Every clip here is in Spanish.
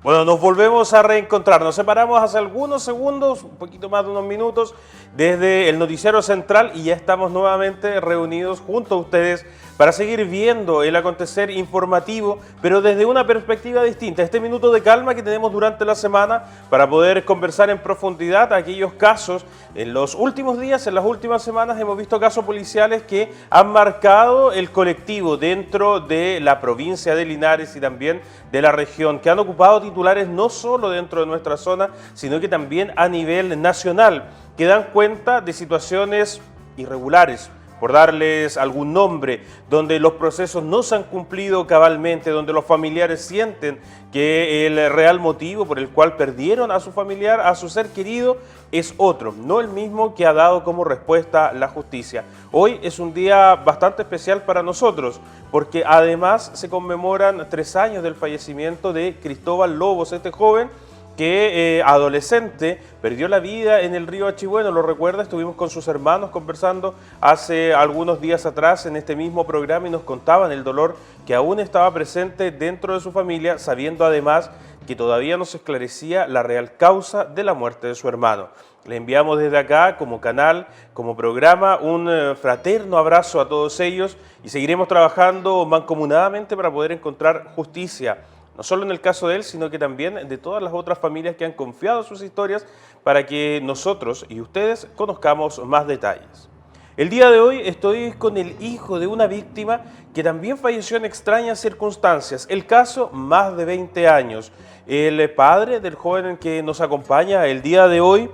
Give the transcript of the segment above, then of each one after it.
Bueno, nos volvemos a reencontrar. Nos separamos hace algunos segundos, un poquito más de unos minutos, desde el noticiero central y ya estamos nuevamente reunidos junto a ustedes para seguir viendo el acontecer informativo, pero desde una perspectiva distinta. Este minuto de calma que tenemos durante la semana para poder conversar en profundidad aquellos casos. En los últimos días, en las últimas semanas, hemos visto casos policiales que han marcado el colectivo dentro de la provincia de Linares y también de la región, que han ocupado titulares no solo dentro de nuestra zona, sino que también a nivel nacional, que dan cuenta de situaciones irregulares, por darles algún nombre, donde los procesos no se han cumplido cabalmente, donde los familiares sienten que el real motivo por el cual perdieron a su familiar, a su ser querido, es otro, no el mismo que ha dado como respuesta la justicia. Hoy es un día bastante especial para nosotros, porque además se conmemoran 3 años del fallecimiento de Cristóbal Lobos, este joven que adolescente perdió la vida en el río Achigüeno, lo recuerda, estuvimos con sus hermanos conversando hace algunos días atrás en este mismo programa y nos contaban el dolor que aún estaba presente dentro de su familia, sabiendo además que todavía no se esclarecía la real causa de la muerte de su hermano. Le enviamos desde acá, como canal, como programa, un fraterno abrazo a todos ellos y seguiremos trabajando mancomunadamente para poder encontrar justicia, no solo en el caso de él, sino que también de todas las otras familias que han confiado sus historias para que nosotros y ustedes conozcamos más detalles. El día de hoy estoy con el hijo de una víctima que también falleció en extrañas circunstancias. El caso, más de 20 años. El padre del joven que nos acompaña el día de hoy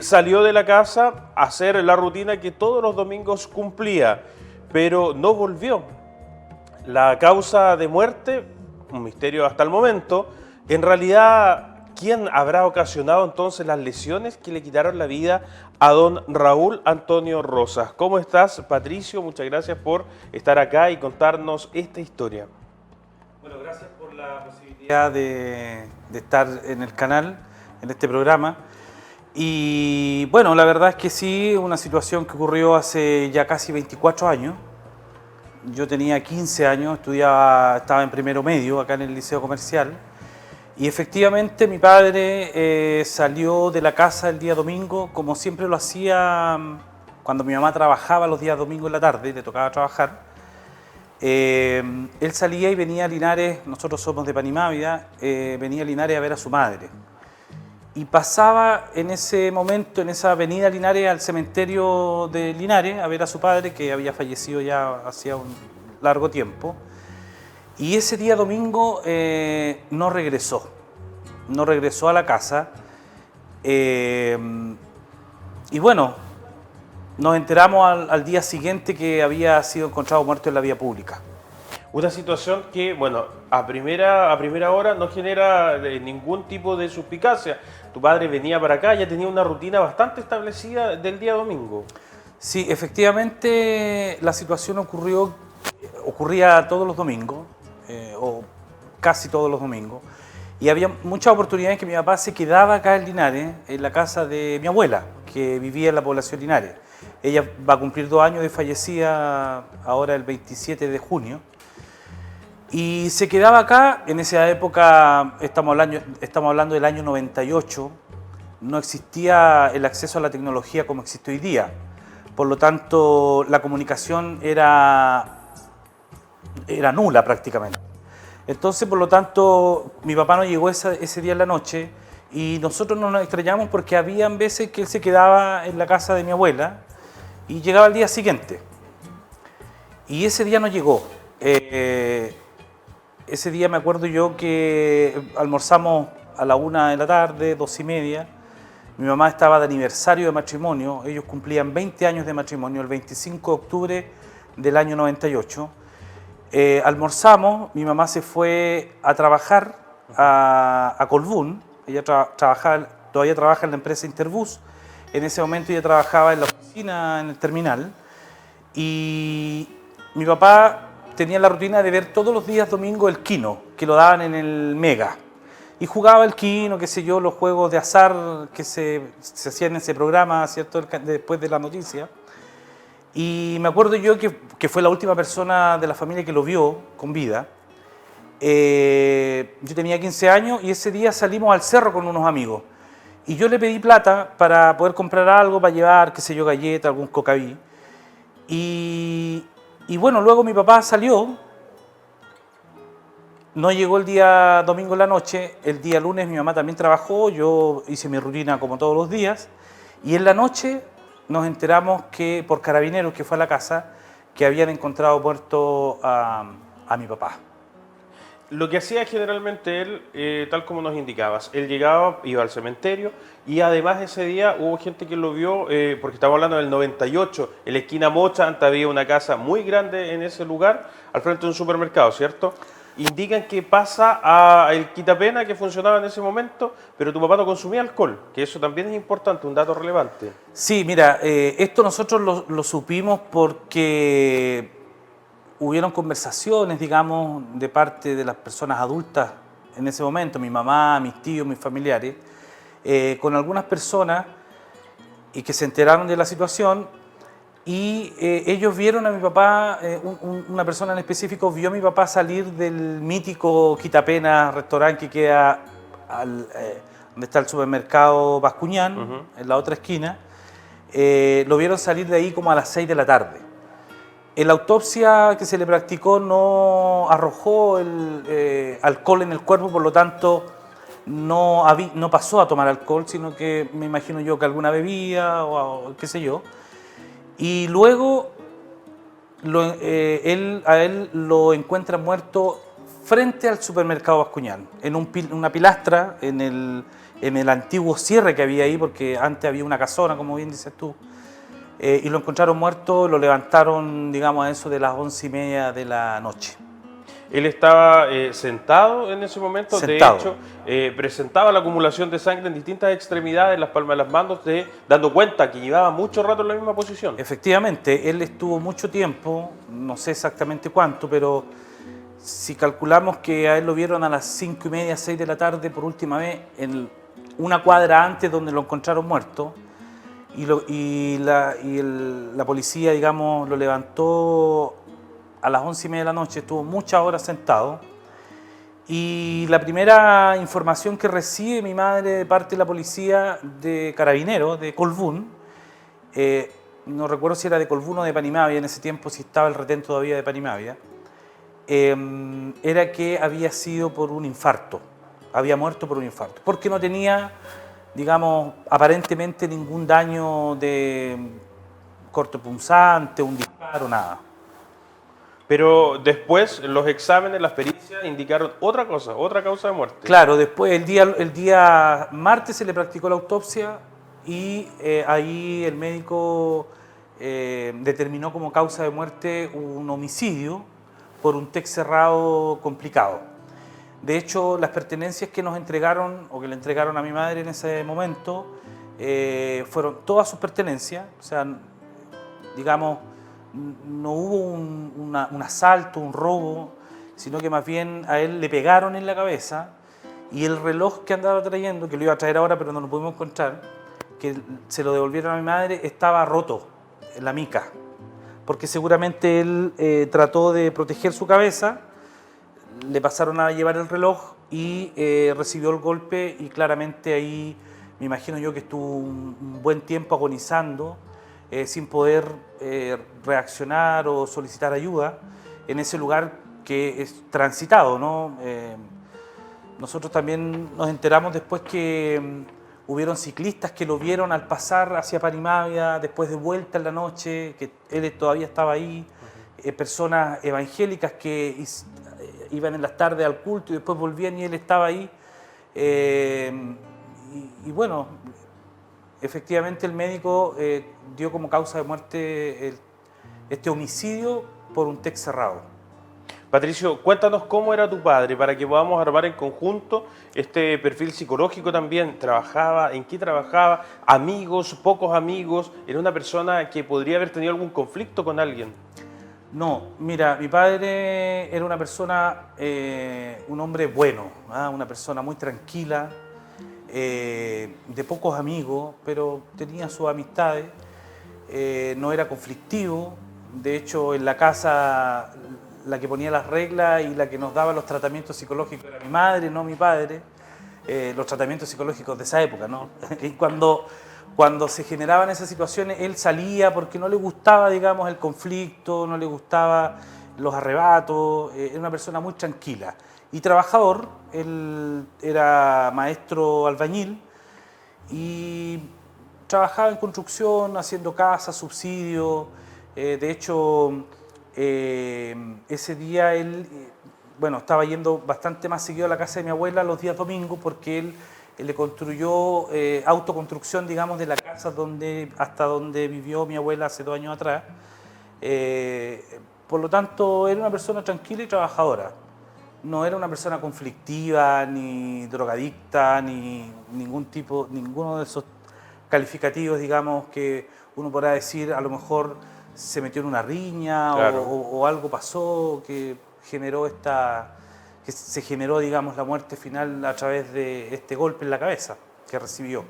salió de la casa a hacer la rutina que todos los domingos cumplía, pero no volvió. La causa de muerte, un misterio hasta el momento. En realidad, ¿quién habrá ocasionado entonces las lesiones que le quitaron la vida a don Raúl Antonio Rosas? ¿Cómo estás, Patricio? Muchas gracias por estar acá y contarnos esta historia. Bueno, gracias por la posibilidad de estar en el canal, en este programa. Y bueno, la verdad es que sí, una situación que ocurrió hace ya casi 24 años. Yo tenía 15 años, estaba en primero medio acá en el Liceo Comercial y efectivamente mi padre salió de la casa el día domingo, como siempre lo hacía cuando mi mamá trabajaba los días domingos en la tarde, le tocaba trabajar. Él salía y venía a Linares, nosotros somos de Panimávida, venía a Linares a ver a su madre. Y pasaba en ese momento, en esa avenida Linares, al cementerio de Linares, a ver a su padre, que había fallecido ya hacía un largo tiempo. Y ese día domingo no regresó a la casa. Y bueno, nos enteramos al día siguiente que había sido encontrado muerto en la vía pública. Una situación que, bueno, a primera hora no genera ningún tipo de suspicacia. Tu padre venía para acá, ya tenía una rutina bastante establecida del día domingo. Sí, efectivamente la situación ocurría todos los domingos, o casi todos los domingos, y había muchas oportunidades que mi papá se quedaba acá en Linares, en la casa de mi abuela, que vivía en la población Linares. Ella va a cumplir 2 años de fallecida ahora el 27 de junio. Y se quedaba acá. En esa época, estamos hablando del año 98, no existía el acceso a la tecnología como existe hoy día. Por lo tanto, la comunicación era nula prácticamente. Entonces, por lo tanto, mi papá no llegó ese día en la noche y nosotros no nos extrañamos porque habían veces que él se quedaba en la casa de mi abuela y llegaba al día siguiente. Y ese día no llegó. Ese día me acuerdo yo que almorzamos a la 1 de la tarde, 2:30. Mi mamá estaba de aniversario de matrimonio, ellos cumplían 20 años de matrimonio, el 25 de octubre del año 98. Almorzamos, mi mamá se fue a trabajar a Colbún, ella todavía trabaja en la empresa Interbus, en ese momento ella trabajaba en la oficina, en el terminal, y mi papá tenía la rutina de ver todos los días domingo el Kino, que lo daban en el Mega. Y jugaba el Kino, qué sé yo, los juegos de azar que se hacían en ese programa, ¿cierto?, después de la noticia. Y me acuerdo yo que fue la última persona de la familia que lo vio con vida. Yo tenía 15 años y ese día salimos al cerro con unos amigos. Y yo le pedí plata para poder comprar algo, para llevar, qué sé yo, galleta, algún cocaví. Y bueno, luego mi papá salió, no llegó el día domingo en la noche, el día lunes mi mamá también trabajó, yo hice mi rutina como todos los días, y en la noche nos enteramos que por Carabineros, que fue a la casa, que habían encontrado muerto a mi papá. Lo que hacía generalmente él, tal como nos indicabas, él llegaba, iba al cementerio y además ese día hubo gente que lo vio, porque estamos hablando del 98, en la esquina Mocha, antes había una casa muy grande en ese lugar, al frente de un supermercado, ¿cierto? Indican que pasa a el quitapena que funcionaba en ese momento, pero tu papá no consumía alcohol, que eso también es importante, un dato relevante. Sí, mira, esto nosotros lo supimos porque hubieron conversaciones, digamos, de parte de las personas adultas en ese momento, mi mamá, mis tíos, mis familiares, con algunas personas y que se enteraron de la situación y ellos vieron a mi papá, una persona en específico vio a mi papá salir del mítico Quitapena restaurante que queda donde está el supermercado Bascuñán, en la otra esquina. Lo vieron salir de ahí como a las 6 de la tarde. En la autopsia que se le practicó no arrojó alcohol en el cuerpo, por lo tanto no pasó a tomar alcohol, sino que me imagino yo que alguna bebida o qué sé yo. Y luego a él lo encuentran muerto frente al supermercado Bascuñán, en una pilastra, en el antiguo cierre que había ahí, porque antes había una casona, como bien dices tú. Y lo encontraron muerto, lo levantaron, digamos, a eso de las 11:30 de la noche. Él estaba sentado en ese momento, Sentado. de hecho, presentaba la acumulación de sangre en distintas extremidades, en las palmas de las manos, dando cuenta que llevaba mucho rato en la misma posición. Efectivamente, él estuvo mucho tiempo, no sé exactamente cuánto, pero si calculamos que a él lo vieron a las 5:30, 6 de la tarde por última vez, en una cuadra antes donde lo encontraron muerto, y la policía, digamos, lo levantó a las 11:30 de la noche, estuvo muchas horas sentado. Y la primera información que recibe mi madre de parte de la policía de Carabineros, de Colbún, no recuerdo si era de Colbún o de Panimavia, en ese tiempo si estaba el retén todavía de Panimavia, era que había sido por un infarto, había muerto por un infarto, porque no tenía, digamos, aparentemente ningún daño de corte punzante, un disparo, nada. Pero después los exámenes, las pericias indicaron otra cosa, otra causa de muerte. Claro, después el día martes se le practicó la autopsia y ahí el médico determinó como causa de muerte un homicidio por un TEC cerrado complicado. De hecho, las pertenencias que nos entregaron o que le entregaron a mi madre en ese momento fueron todas sus pertenencias, o sea, digamos, no hubo un asalto, un robo, sino que más bien a él le pegaron en la cabeza y el reloj que andaba trayendo, que lo iba a traer ahora pero no lo pudimos encontrar, que se lo devolvieron a mi madre, estaba roto en la mica, porque seguramente él trató de proteger su cabeza, le pasaron a llevar el reloj y recibió el golpe y claramente ahí me imagino yo que estuvo un buen tiempo agonizando, sin poder reaccionar o solicitar ayuda en ese lugar que es transitado, ¿no? Nosotros también nos enteramos después que hubieron ciclistas que lo vieron al pasar hacia Panimavia, después de vuelta en la noche, que él todavía estaba ahí, personas evangélicas que iban en las tardes al culto y después volvían y él estaba ahí. Y bueno, efectivamente el médico dio como causa de muerte este homicidio por un TEC cerrado. Patricio, cuéntanos cómo era tu padre para que podamos armar en conjunto este perfil psicológico también. ¿Trabajaba? ¿En qué trabajaba? ¿Amigos? ¿Pocos amigos? ¿Era una persona que podría haber tenido algún conflicto con alguien? No, mira, mi padre era una persona, un hombre bueno, ¿ah? Una persona muy tranquila, de pocos amigos, pero tenía sus amistades, no era conflictivo, de hecho en la casa la que ponía las reglas y la que nos daba los tratamientos psicológicos era mi madre, no mi padre, los tratamientos psicológicos de esa época, ¿no? Y cuando se generaban esas situaciones, él salía porque no le gustaba, digamos, el conflicto, no le gustaba los arrebatos, era una persona muy tranquila y trabajador. Él era maestro albañil y trabajaba en construcción, haciendo casas, subsidios. De hecho, ese día él, bueno, estaba yendo bastante más seguido a la casa de mi abuela los días domingos porque él le construyó autoconstrucción, digamos, de la casa hasta donde vivió mi abuela hace 2 años atrás. Por lo tanto, era una persona tranquila y trabajadora. No era una persona conflictiva, ni drogadicta, ni ninguno de esos calificativos, digamos, que uno podrá decir, a lo mejor se metió en una riña. Claro. o algo pasó que se generó, digamos, la muerte final a través de este golpe en la cabeza que recibió.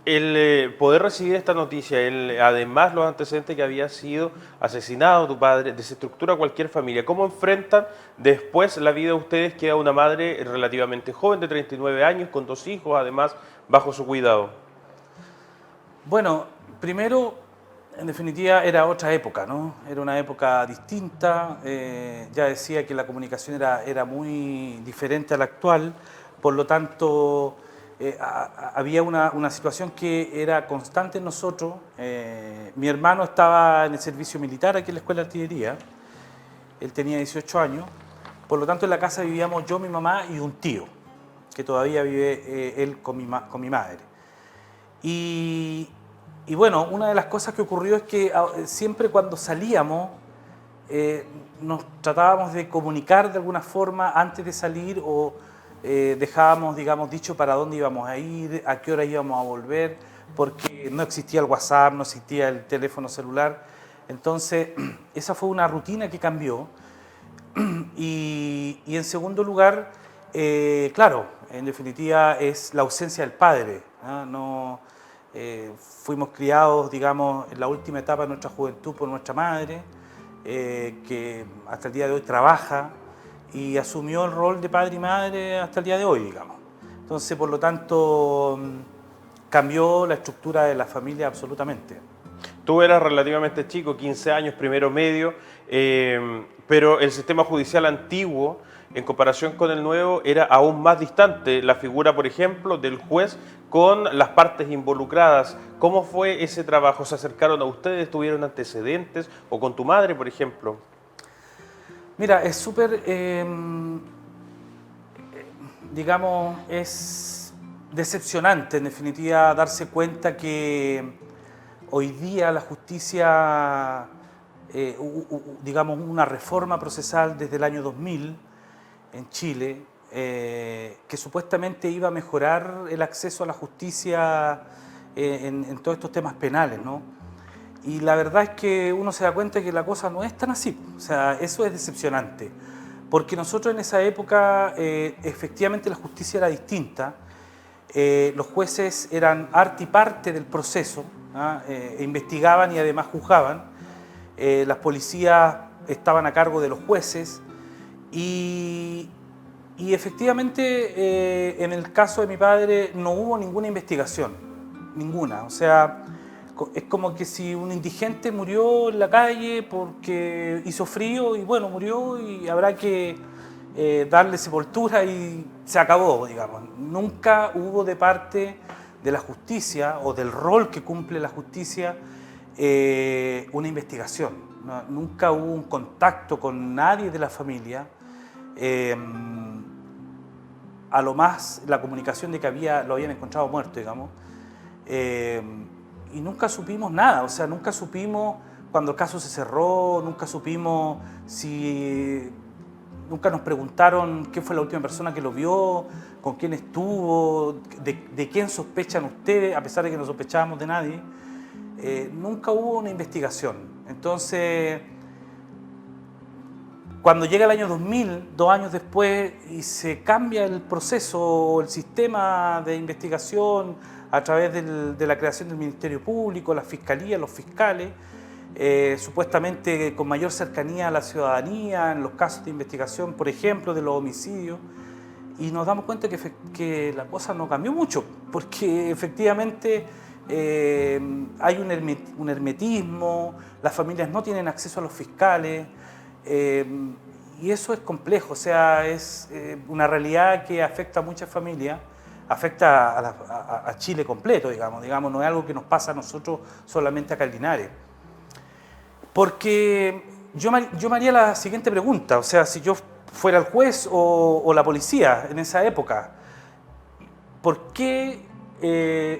El poder recibir esta noticia, además los antecedentes que había sido asesinado tu padre, desestructura cualquier familia. ¿Cómo enfrentan después la vida de ustedes? Queda una madre relativamente joven, de 39 años, con 2 hijos, además, bajo su cuidado. Bueno, primero, en definitiva, era otra época, ¿no? Era una época distinta. Ya decía que la comunicación era muy diferente a la actual, por lo tanto había una situación que era constante en nosotros. Mi hermano estaba en el servicio militar aquí en la Escuela de Artillería, él tenía 18 años, por lo tanto en la casa vivíamos yo, mi mamá y un tío, que todavía vive él con mi madre. Y bueno, una de las cosas que ocurrió es que siempre cuando salíamos nos tratábamos de comunicar de alguna forma antes de salir o dejábamos, digamos, dicho para dónde íbamos a ir, a qué hora íbamos a volver, porque no existía el WhatsApp, no existía el teléfono celular. Entonces, esa fue una rutina que cambió. Y en segundo lugar, claro, en definitiva es la ausencia del padre, ¿no? Fuimos criados, digamos, en la última etapa de nuestra juventud por nuestra madre, que hasta el día de hoy trabaja y asumió el rol de padre y madre hasta el día de hoy, digamos. Entonces, por lo tanto, cambió la estructura de la familia absolutamente. Tú eras relativamente chico, 15 años, primero medio, pero el sistema judicial antiguo, en comparación con el nuevo, era aún más distante. La figura, por ejemplo, del juez con las partes involucradas. ¿Cómo fue ese trabajo? ¿Se acercaron a ustedes? ¿Tuvieron antecedentes? ¿O con tu madre, por ejemplo? Mira, es súper, digamos, es decepcionante, en definitiva, darse cuenta que hoy día la justicia, digamos, una reforma procesal desde el año 2000 en Chile, que supuestamente iba a mejorar el acceso a la justicia en todos estos temas penales, ¿no? Y la verdad es que uno se da cuenta que la cosa no es tan así. O sea, eso es decepcionante. Porque nosotros en esa época, efectivamente la justicia era distinta. Los jueces eran arte y parte del proceso, investigaban y además juzgaban. Las policías estaban a cargo de los jueces. Y efectivamente, en el caso de mi padre no hubo ninguna investigación. Ninguna. O sea, es como que si un indigente murió en la calle porque hizo frío y bueno, murió y habrá que darle sepultura y se acabó, digamos. Nunca hubo de parte de la justicia o del rol que cumple la justicia una investigación. Nunca hubo un contacto con nadie de la familia. A lo más la comunicación de que lo habían encontrado muerto, digamos. Y nunca supimos nada, o sea, nunca supimos cuando el caso se cerró, nunca supimos nunca nos preguntaron quién fue la última persona que lo vio, con quién estuvo, de quién sospechan ustedes, a pesar de que no sospechábamos de nadie. Nunca hubo una investigación. Entonces, cuando llega el año 2000, 2 años después, y se cambia el proceso, el sistema de investigación, a través de la creación del Ministerio Público, la Fiscalía, los fiscales, supuestamente con mayor cercanía a la ciudadanía en los casos de investigación, por ejemplo, de los homicidios, y nos damos cuenta que la cosa no cambió mucho, porque efectivamente hay un hermetismo, las familias no tienen acceso a los fiscales, y eso es complejo, o sea, es una realidad que afecta a muchas familias, afecta a Chile completo, digamos, no es algo que nos pasa a nosotros solamente acá en Linares. Porque yo me haría la siguiente pregunta, o sea, si yo fuera el juez o la policía en esa época, ¿por qué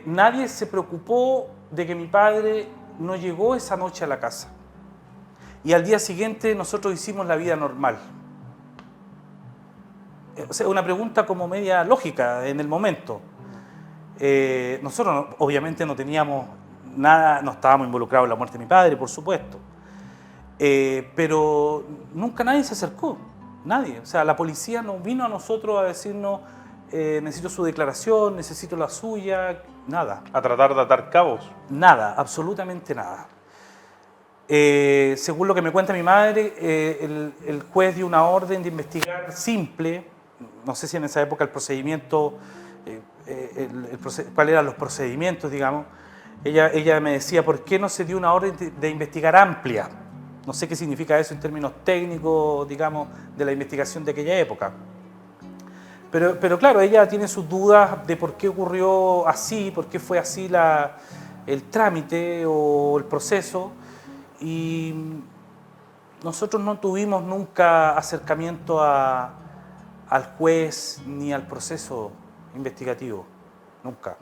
nadie se preocupó de que mi padre no llegó esa noche a la casa? Y al día siguiente nosotros hicimos la vida normal. O sea, una pregunta como media lógica en el momento. Nosotros obviamente no teníamos nada, no estábamos involucrados en la muerte de mi padre, por supuesto. Pero nunca nadie se acercó, nadie. O sea, la policía no vino a nosotros a decirnos necesito su declaración, necesito la suya, nada. A tratar de atar cabos. Nada, absolutamente nada. Según lo que me cuenta mi madre, el juez dio una orden de investigar simple, no sé si en esa época el procedimiento, cuáles eran los procedimientos, digamos. Ella me decía, ¿por qué no se dio una orden de investigar amplia? No sé qué significa eso en términos técnicos, digamos, de la investigación de aquella época. Pero claro, ella tiene sus dudas de por qué ocurrió así, por qué fue así el trámite o el proceso. Y nosotros no tuvimos nunca acercamiento al juez ni al proceso investigativo, nunca.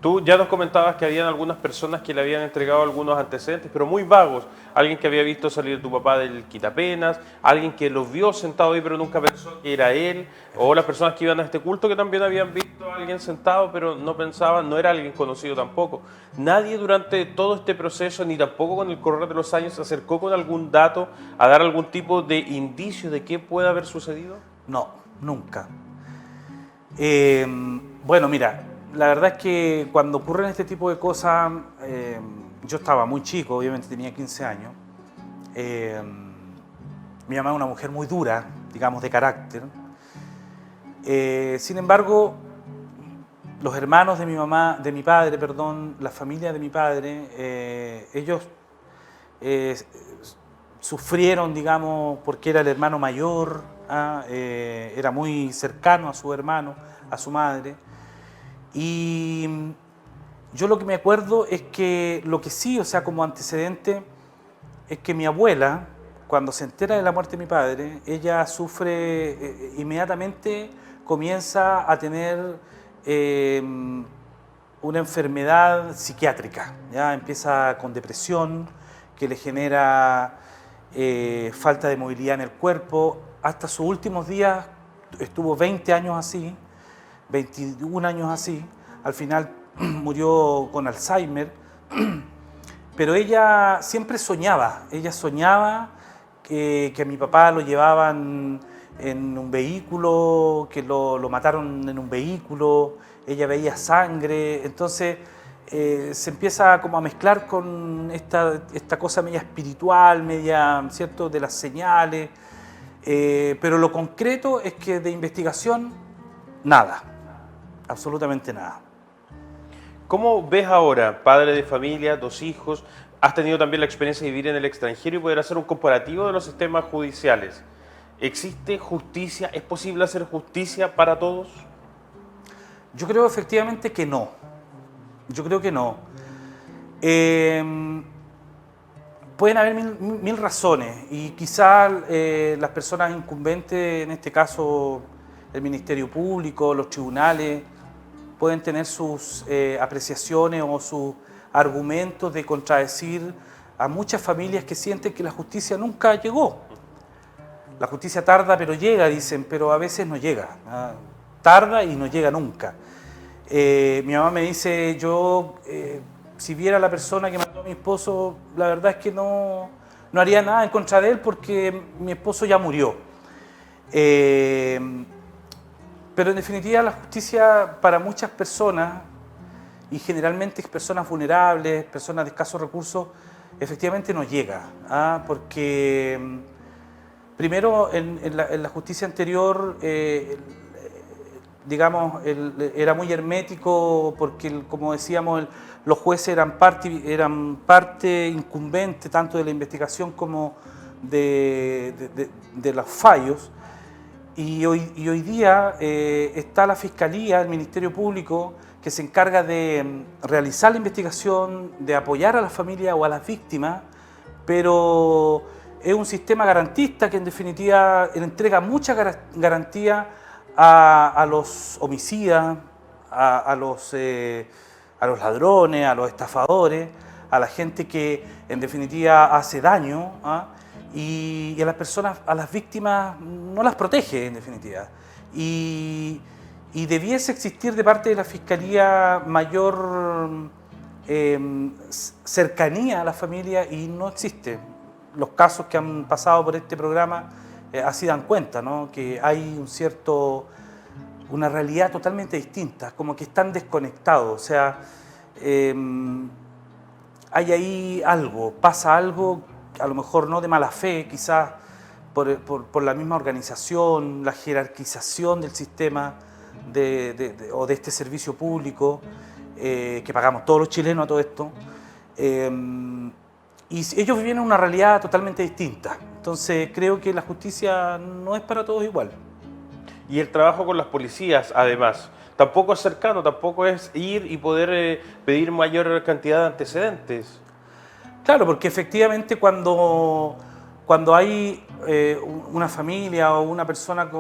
Tú ya nos comentabas que habían algunas personas que le habían entregado algunos antecedentes, pero muy vagos. Alguien que había visto salir a tu papá del quitapenas, alguien que lo vio sentado ahí pero nunca pensó que era él, o las personas que iban a este culto que también habían visto a alguien sentado pero no pensaban, no era alguien conocido tampoco. Nadie durante todo este proceso, ni tampoco con el correr de los años, se acercó con algún dato a dar algún tipo de indicio de qué puede haber sucedido. No, nunca. Bueno, mira, la verdad es que cuando ocurren este tipo de cosas, yo estaba muy chico, obviamente tenía 15 años. Mi mamá es una mujer muy dura, digamos, de carácter. Sin embargo, los hermanos de mi mamá, de mi padre, perdón, la familia de mi padre, ellos sufrieron, digamos, porque era el hermano mayor, era muy cercano a su hermano, a su madre. Y yo lo que me acuerdo es que lo que sí, o sea, como antecedente, es que mi abuela, cuando se entera de la muerte de mi padre, ella sufre, inmediatamente comienza a tener una enfermedad psiquiátrica, ¿ya? Empieza con depresión, que le genera falta de movilidad en el cuerpo. Hasta sus últimos días estuvo 20 años así, 21 años así, al final murió con Alzheimer, pero ella siempre soñaba, que a mi papá lo llevaban en un vehículo, que lo mataron en un vehículo, ella veía sangre, entonces se empieza como a mezclar con esta cosa media espiritual, media, ¿cierto?, de las señales, pero lo concreto es que de investigación, nada. Absolutamente nada. ¿Cómo ves ahora, padre de familia, 2 hijos, has tenido también la experiencia de vivir en el extranjero y poder hacer un comparativo de los sistemas judiciales? ¿Existe justicia? ¿Es posible hacer justicia para todos? Yo creo efectivamente que no. Yo creo que no. Pueden haber mil razones y quizás las personas incumbentes, en este caso el Ministerio Público, los tribunales, pueden tener sus apreciaciones o sus argumentos de contradecir a muchas familias que sienten que la justicia nunca llegó. La justicia tarda pero llega, dicen, pero a veces no llega. Tarda y no llega nunca. Mi mamá me dice, yo si viera a la persona que mató a mi esposo, la verdad es que no haría nada en contra de él porque mi esposo ya murió. Pero en definitiva la justicia para muchas personas, y generalmente personas vulnerables, personas de escasos recursos, efectivamente no llega, porque primero en la justicia anterior, digamos, era muy hermético porque, como decíamos, los jueces eran parte incumbente tanto de la investigación como de los fallos. Y hoy día está la Fiscalía, el Ministerio Público, que se encarga de realizar la investigación, de apoyar a las familias o a las víctimas, pero es un sistema garantista que en definitiva entrega mucha garantía a los homicidas, a los ladrones, a los estafadores, a la gente que en definitiva hace daño, y a las personas, a las víctimas no las protege en definitiva. Y debiese existir de parte de la Fiscalía mayor cercanía a la familia y no existe. Los casos que han pasado por este programa así dan cuenta, ¿no? Que hay una realidad totalmente distinta, como que están desconectados. O sea, hay ahí algo, pasa algo, a lo mejor no de mala fe, quizás por la misma organización, la jerarquización del sistema o de este servicio público que pagamos todos los chilenos a todo esto. Y ellos viven en una realidad totalmente distinta. Entonces creo que la justicia no es para todos igual. Y el trabajo con las policías, además, tampoco es cercano, tampoco es ir y poder pedir mayor cantidad de antecedentes. Claro, porque efectivamente cuando hay una familia o una persona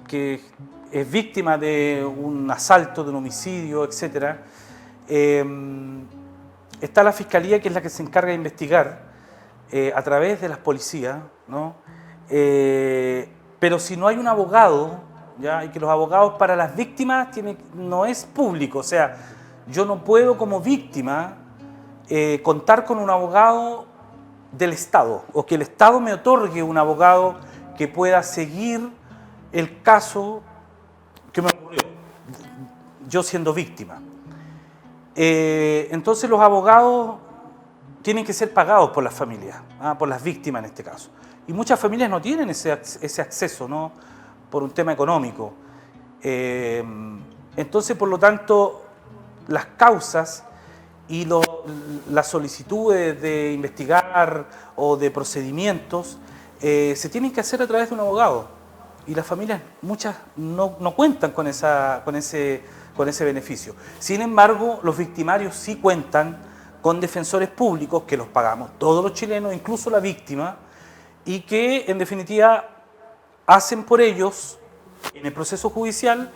que es víctima de un asalto, de un homicidio, etc., está la Fiscalía, que es la que se encarga de investigar a través de las policías, ¿no? Pero si no hay un abogado, ¿ya? Y que los abogados para las víctimas no es público, o sea, yo no puedo como víctima contar con un abogado del Estado, o que el Estado me otorgue un abogado que pueda seguir el caso que me ocurrió, yo siendo víctima. Entonces los abogados tienen que ser pagados por las familias, por las víctimas en este caso. Y muchas familias no tienen ese acceso, ¿no? Por un tema económico. Entonces, por lo tanto, las causas y las solicitudes de investigar o de procedimientos se tienen que hacer a través de un abogado. Y las familias, muchas, no cuentan con ese beneficio. Sin embargo, los victimarios sí cuentan con defensores públicos que los pagamos todos los chilenos, incluso la víctima, y que en definitiva hacen por ellos en el proceso judicial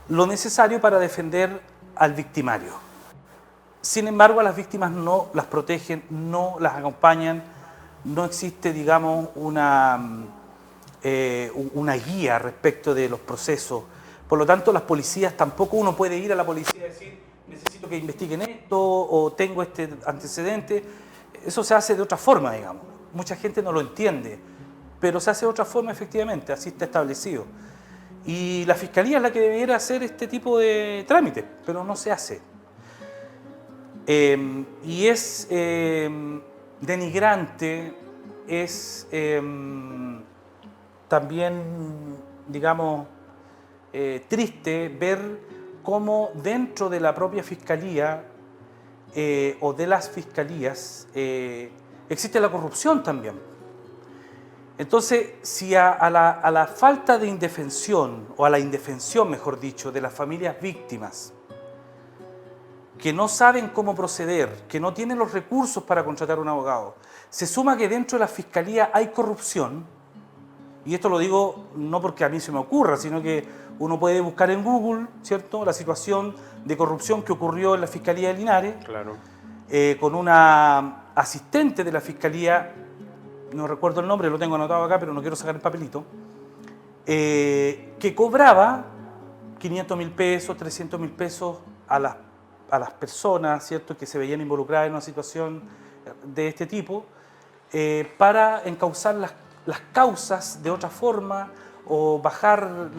lo necesario para defender al victimario. Sin embargo, a las víctimas no las protegen, no las acompañan, no existe, digamos, una guía respecto de los procesos. Por lo tanto, las policías, tampoco uno puede ir a la policía y decir necesito que investiguen esto o tengo este antecedente. Eso se hace de otra forma, digamos. Mucha gente no lo entiende, pero se hace de otra forma efectivamente, así está establecido. Y la Fiscalía es la que debiera hacer este tipo de trámites, pero no se hace. Y es denigrante, es también, digamos, triste ver cómo dentro de la propia Fiscalía o de las Fiscalías existe la corrupción también. Entonces, si a la falta de indefensión, o a la indefensión, mejor dicho, de las familias víctimas, que no saben cómo proceder, que no tienen los recursos para contratar un abogado, se suma que dentro de la Fiscalía hay corrupción, y esto lo digo no porque a mí se me ocurra, sino que uno puede buscar en Google, ¿cierto?, la situación de corrupción que ocurrió en la Fiscalía de Linares, Claro. Con una asistente de la Fiscalía, no recuerdo el nombre, lo tengo anotado acá, pero no quiero sacar el papelito, que cobraba 500.000 pesos, 300.000 pesos a las personas, ¿cierto?, que se veían involucradas en una situación de este tipo, para encauzar las causas de otra forma o bajar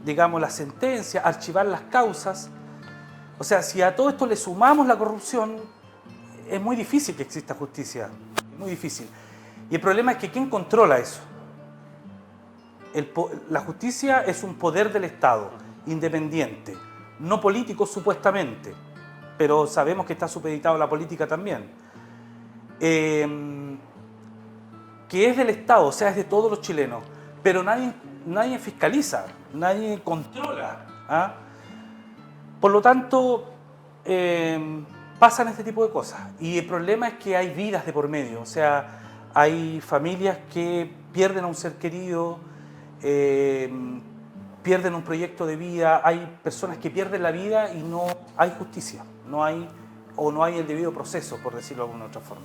digamos, las sentencias, archivar las causas. O sea, si a todo esto le sumamos la corrupción, es muy difícil que exista justicia, es muy difícil. Y el problema es que ¿quién controla eso? La justicia es un poder del Estado, independiente, no político supuestamente, pero sabemos que está supeditado a la política también. Que es del Estado, o sea, es de todos los chilenos, pero nadie fiscaliza, nadie controla. ¿Ah? Por lo tanto, pasan este tipo de cosas. Y el problema es que hay vidas de por medio, o sea, hay familias que pierden a un ser querido, pierden un proyecto de vida, hay personas que pierden la vida y no hay justicia, no hay el debido proceso, por decirlo de alguna otra forma.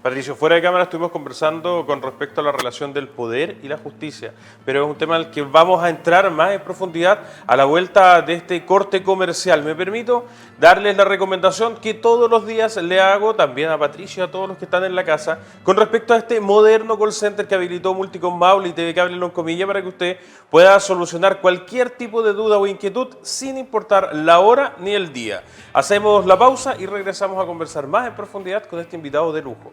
Patricio, fuera de cámara estuvimos conversando con respecto a la relación del poder y la justicia, pero es un tema al que vamos a entrar más en profundidad a la vuelta de este corte comercial. Me permito darles la recomendación que todos los días le hago también a Patricio y a todos los que están en la casa con respecto a este moderno call center que habilitó Multicom Maule y TV Cable Loncomilla para que usted pueda solucionar cualquier tipo de duda o inquietud sin importar la hora ni el día. Hacemos la pausa y regresamos a conversar más en profundidad con este invitado de lujo.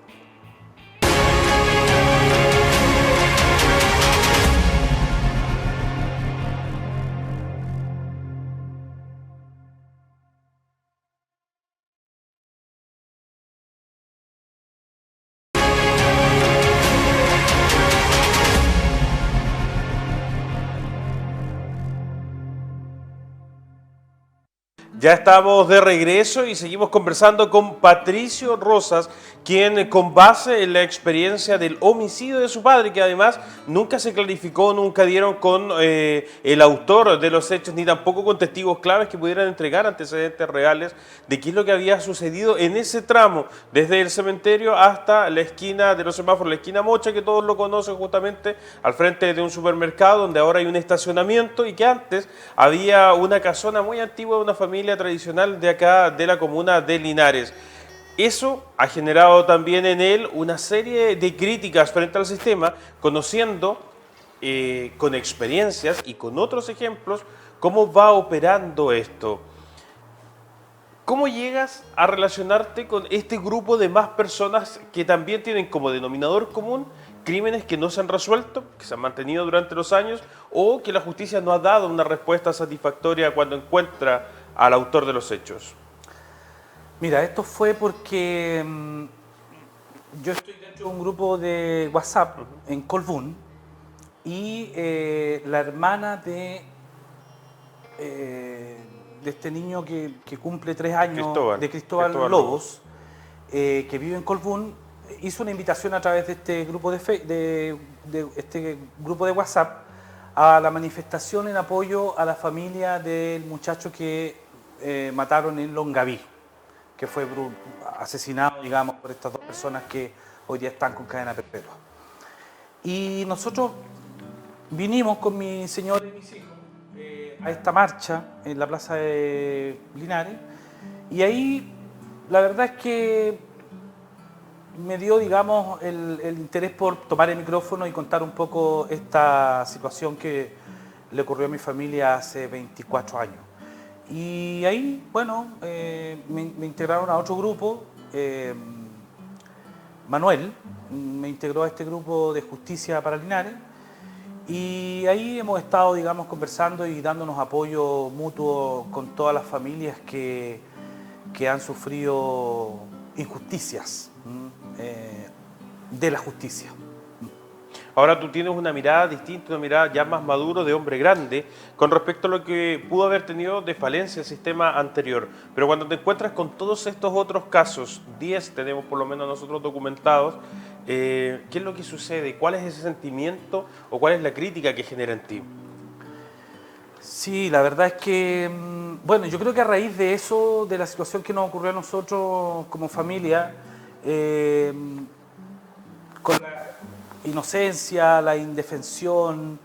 Ya estamos de regreso y seguimos conversando con Patricio Rosas, quien con base en la experiencia del homicidio de su padre, que además nunca se clarificó, nunca dieron con el autor de los hechos, ni tampoco con testigos claves que pudieran entregar antecedentes reales de qué es lo que había sucedido en ese tramo, desde el cementerio hasta la esquina de los semáforos, la esquina Mocha, que todos lo conocen justamente, al frente de un supermercado donde ahora hay un estacionamiento y que antes había una casona muy antigua de una familia tradicional de acá, de la comuna de Linares. Eso ha generado también en él una serie de críticas frente al sistema, conociendo con experiencias y con otros ejemplos cómo va operando esto. ¿Cómo llegas a relacionarte con este grupo de más personas que también tienen como denominador común crímenes que no se han resuelto, que se han mantenido durante los años, o que la justicia no ha dado una respuesta satisfactoria cuando encuentra al autor de los hechos? Mira, esto fue porque yo estoy dentro de un grupo de WhatsApp en Colbún y la hermana de este niño que cumple 3 años, Cristóbal Lobos, que vive en Colbún, hizo una invitación a través de este grupo de grupo de WhatsApp a la manifestación en apoyo a la familia del muchacho que mataron en Longaví, que fue asesinado, digamos, por estas 2 personas que hoy día están con cadena perpetua. Y nosotros vinimos con mi señora y mis hijos a esta marcha en la plaza de Linares, y ahí la verdad es que me dio, digamos, el interés por tomar el micrófono y contar un poco esta situación que le ocurrió a mi familia hace 24 años. Y ahí, bueno, me integraron a otro grupo, Manuel me integró a este grupo de Justicia para Linares, y ahí hemos estado, digamos, conversando y dándonos apoyo mutuo con todas las familias que han sufrido injusticias de la justicia. Ahora tú tienes una mirada distinta, una mirada ya más maduro de hombre grande con respecto a lo que pudo haber tenido de falencia el sistema anterior. Pero cuando te encuentras con todos estos otros casos, 10 tenemos por lo menos nosotros documentados, ¿qué es lo que sucede? ¿Cuál es ese sentimiento o cuál es la crítica que genera en ti? Sí, la verdad es que, bueno, yo creo que a raíz de eso, de la situación que nos ocurrió a nosotros como familia, con la inocencia, la indefensión,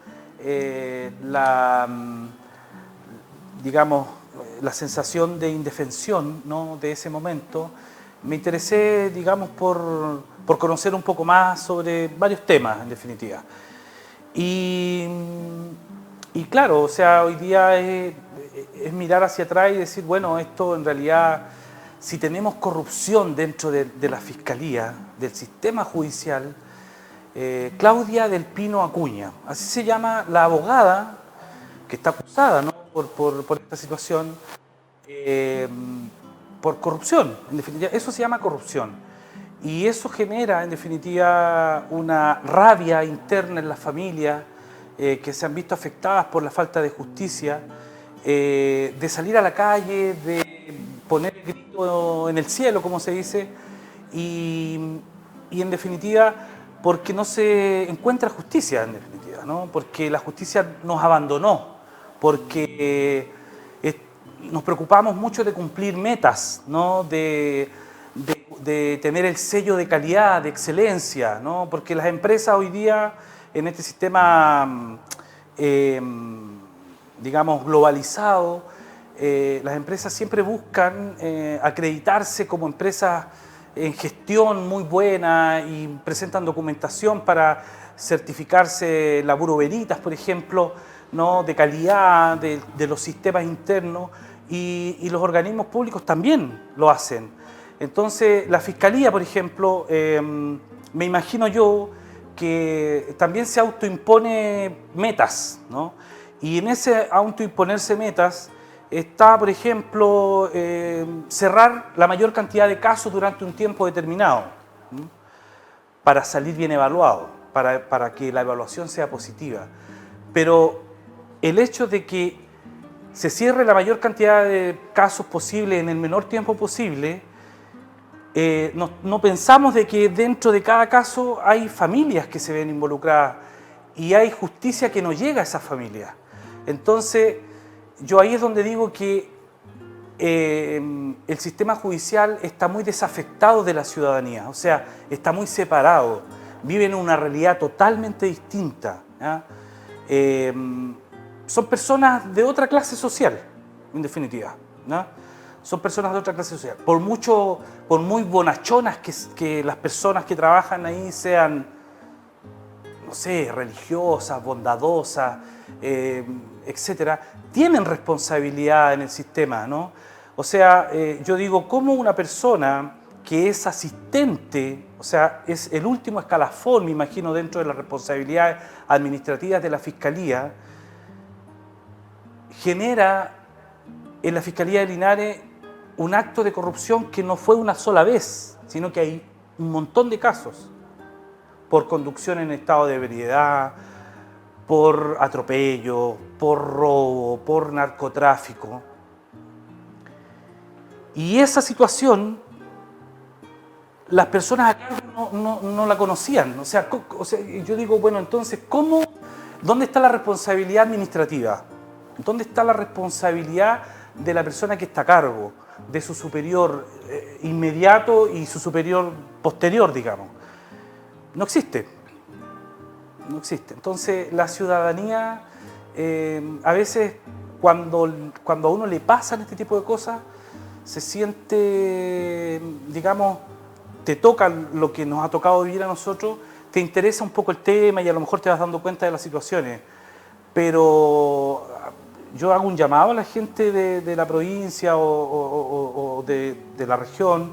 digamos, la sensación de indefensión, ¿no?, de ese momento, me interesé, digamos, por conocer un poco más sobre varios temas, en definitiva. Y claro, o sea, hoy día es mirar hacia atrás y decir, bueno, esto en realidad si tenemos corrupción dentro de la Fiscalía, del sistema judicial, Claudia del Pino Acuña, así se llama la abogada que está acusada, ¿no?, por esta situación, por corrupción. En definitiva, eso se llama corrupción. Y eso genera, en definitiva, una rabia interna en las familias que se han visto afectadas por la falta de justicia, de salir a la calle, de poner el grito en el cielo, como se dice, y en definitiva, porque no se encuentra justicia, en definitiva, ¿no? Porque la justicia nos abandonó, porque nos preocupamos mucho de cumplir metas, ¿no?, de tener el sello de calidad, de excelencia, ¿no? Porque las empresas hoy día, en este sistema, digamos, globalizado, las empresas siempre buscan acreditarse como empresas en gestión muy buena y presentan documentación para certificarse la Bureau Veritas, por ejemplo, ¿no?, de calidad de los sistemas internos, y los organismos públicos también lo hacen. Entonces, la Fiscalía, por ejemplo, me imagino yo que también se autoimpone metas, ¿no? Y en ese autoimponerse metas está, por ejemplo, cerrar la mayor cantidad de casos durante un tiempo determinado, ¿no?, para salir bien evaluado, para que la evaluación sea positiva. Pero el hecho de que se cierre la mayor cantidad de casos posible en el menor tiempo posible, no pensamos de que dentro de cada caso hay familias que se ven involucradas y hay justicia que no llega a esas familias. Entonces, yo ahí es donde digo que el sistema judicial está muy desafectado de la ciudadanía, o sea, está muy separado, vive en una realidad totalmente distinta, ¿ya? Son personas de otra clase social, en definitiva, ¿no? Son personas de otra clase social. Por muy bonachonas que las personas que trabajan ahí sean, no sé, religiosas, bondadosas, etcétera, tienen responsabilidad en el sistema, ¿no? O sea, yo digo, ¿cómo una persona que es asistente, o sea, es el último escalafón, me imagino, dentro de las responsabilidades administrativas de la Fiscalía, genera en la Fiscalía de Linares un acto de corrupción que no fue una sola vez, sino que hay un montón de casos por conducción en estado de ebriedad, por atropello, por robo, por narcotráfico. Y esa situación, las personas acá no la conocían. O sea, yo digo, bueno, entonces, ¿dónde está la responsabilidad administrativa? ¿Dónde está la responsabilidad de la persona que está a cargo, de su superior inmediato y su superior posterior, digamos? No existe. No existe. Entonces, la ciudadanía, a veces, cuando a uno le pasan este tipo de cosas, se siente, digamos, te toca lo que nos ha tocado vivir a nosotros, te interesa un poco el tema y a lo mejor te vas dando cuenta de las situaciones. Pero yo hago un llamado a la gente de la provincia o de la región,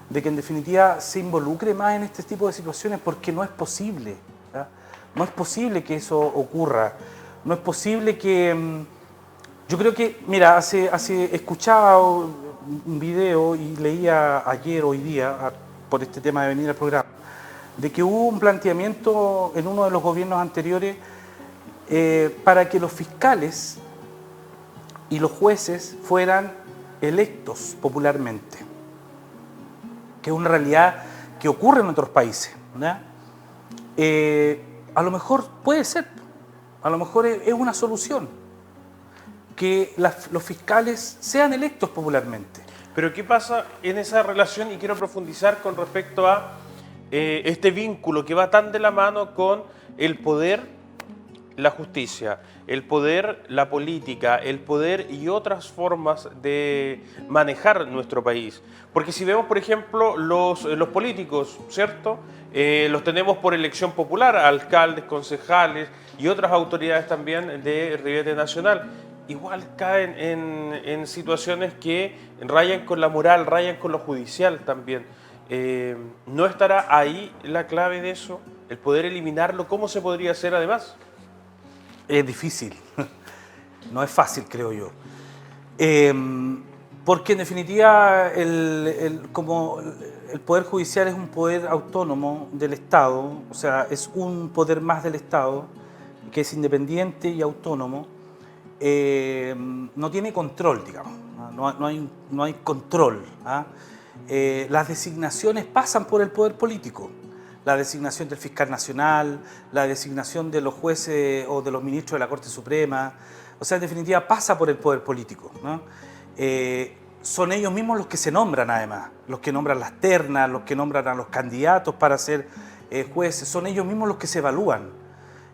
de que en definitiva se involucre más en este tipo de situaciones, porque no es posible, ¿ya? No es posible que eso ocurra. No es posible que... Yo creo que, mira, escuchaba un video y leía ayer, hoy día, por este tema de venir al programa, de que hubo un planteamiento en uno de los gobiernos anteriores para que los fiscales y los jueces fueran electos popularmente, que es una realidad que ocurre en otros países, ¿ya? A lo mejor puede ser, a lo mejor es una solución, que los fiscales sean electos popularmente. Pero ¿qué pasa en esa relación? Y quiero profundizar con respecto a este vínculo que va tan de la mano con el poder, la justicia, el poder, la política, el poder y otras formas de manejar nuestro país. Porque si vemos, por ejemplo, los políticos, ¿cierto? Los tenemos por elección popular, alcaldes, concejales y otras autoridades también de ribete nacional. igual caen en situaciones que rayan con la moral, rayan con lo judicial también. ¿No estará ahí la clave de eso? ¿El poder eliminarlo? ¿Cómo se podría hacer además? Es difícil, no es fácil, creo yo. Eh, Porque en definitiva como el Poder Judicial es un poder autónomo del Estado, o sea, es un poder más del Estado, que es independiente y autónomo, no tiene control, digamos, no hay control. ¿Ah? Las designaciones pasan por el poder político. La designación del fiscal nacional, la designación de los jueces o de los ministros de la Corte Suprema, o sea, en definitiva pasa por el poder político, ¿no? Son ellos mismos los que se nombran además, los que nombran las ternas, los que nombran a los candidatos para ser jueces, son ellos mismos los que se evalúan.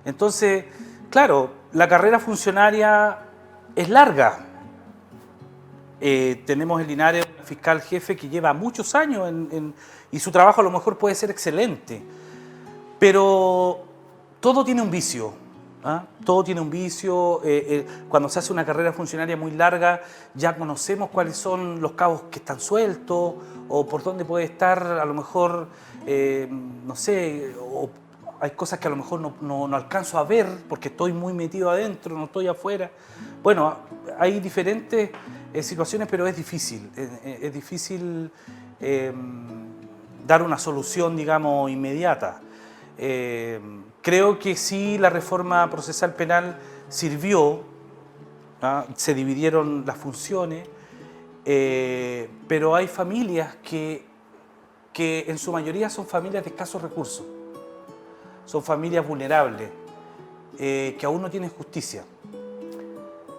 Entonces, claro, la carrera funcionaria es larga. Tenemos en Linares un fiscal jefe que lleva muchos años y su trabajo a lo mejor puede ser excelente, pero todo tiene un vicio. ¿Ah? Todo tiene un vicio. Cuando se hace una carrera funcionaria muy larga, ya conocemos cuáles son los cabos que están sueltos o por dónde puede estar, a lo mejor, no sé, o hay cosas que a lo mejor no alcanzo a ver porque estoy muy metido adentro, no estoy afuera. Bueno, hay diferentes situaciones, pero es difícil. Es difícil dar una solución, digamos, inmediata. Creo que sí, la reforma procesal penal sirvió, ¿ah? Se dividieron las funciones, pero hay familias que en su mayoría son familias de escasos recursos, son familias vulnerables, que aún no tienen justicia.